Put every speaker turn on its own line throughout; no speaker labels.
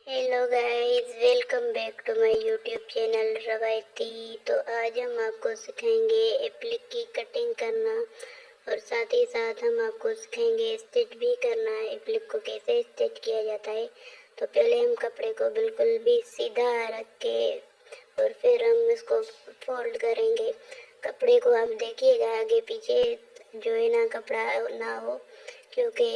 Hello guys, welcome back to my YouTube channel Rivayati. तो आज हम आपको सिखाएंगे एप्लिक की कटिंग करना और साथ ही साथ हम आपको सिखाएंगे स्टिच भी करना। एप्लिक को कैसे स्टिच किया जाता है। तो पहले हम कपड़े को बिल्कुल भी सीधा रख के और फिर हम इसको फोल्ड करेंगे। कपड़े को आप देखिएगा आगे पीछे जो है ना कपड़ा ना हो, क्योंकि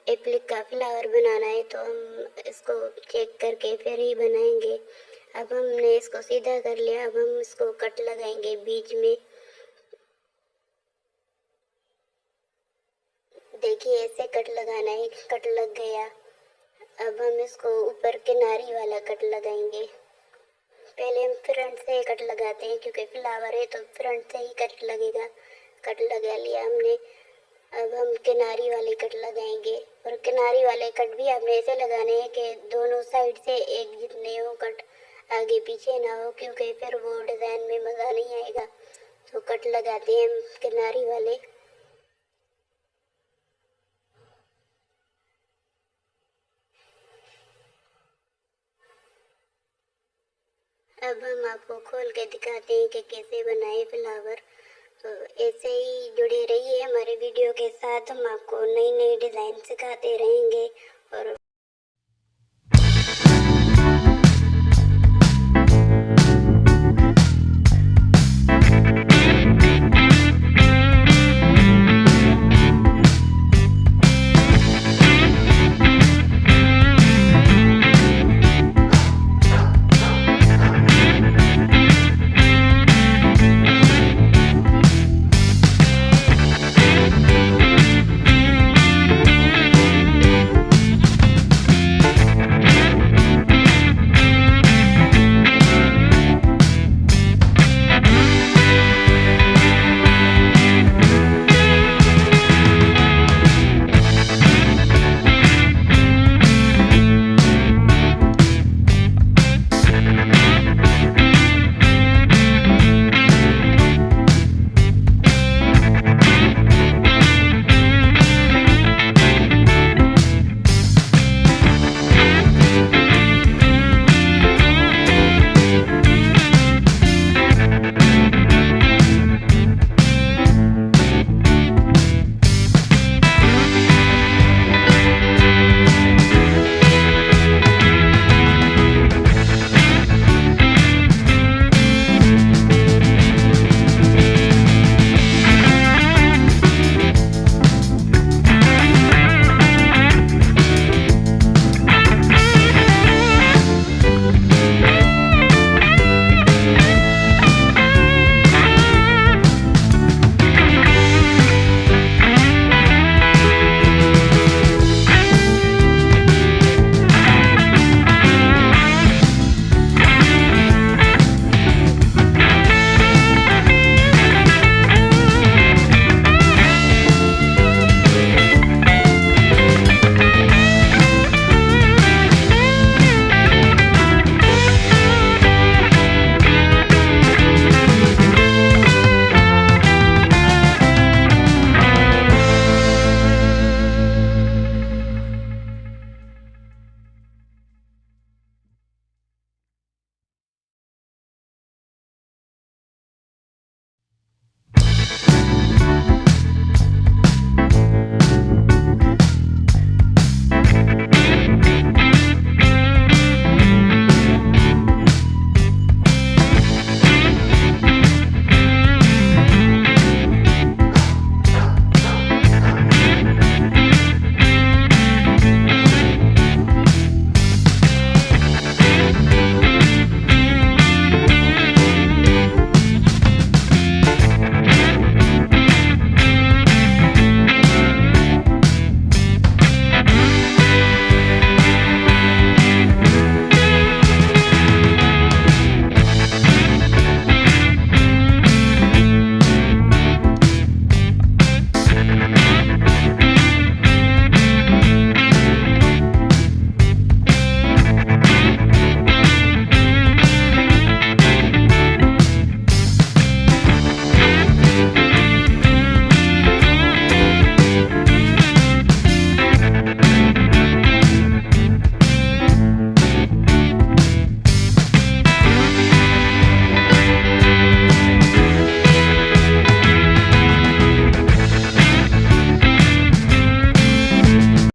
एप्लिक का फ्लावर बनाना है तो हम इसको चेक करके फिर ही बनाएंगे। अब हमने इसको सीधा कर लिया, अब हम इसको कट लगाएंगे बीच में। देखिए ऐसे कट लगाना है, कट लग गया। अब हम इसको ऊपर किनारी वाला कट लगाएंगे। पहले हम फ्रंट से कट लगाते हैं क्योंकि फ्लावर है तो फ्रंट से ही कट लगेगा। कट लगा लिया हमने। अब हम किनारी वाले कट लगाएंगे और किनारी वाले कट भी आपने ऐसे लगाने हैं कि दोनों साइड से एक जितने हो कट, आगे पीछे ना हो, क्योंकि फिर वो डिज़ाइन में मज़ा नहीं आएगा। तो कट लगाते हैं हम किनारी वाले। अब हम आपको खोल के दिखाते हैं कि कैसे बनाए फ्लावर। तो ऐसे ही जुड़े रहिए हमारे वीडियो के साथ, हम आपको नई नई डिज़ाइन सिखाते रहेंगे। और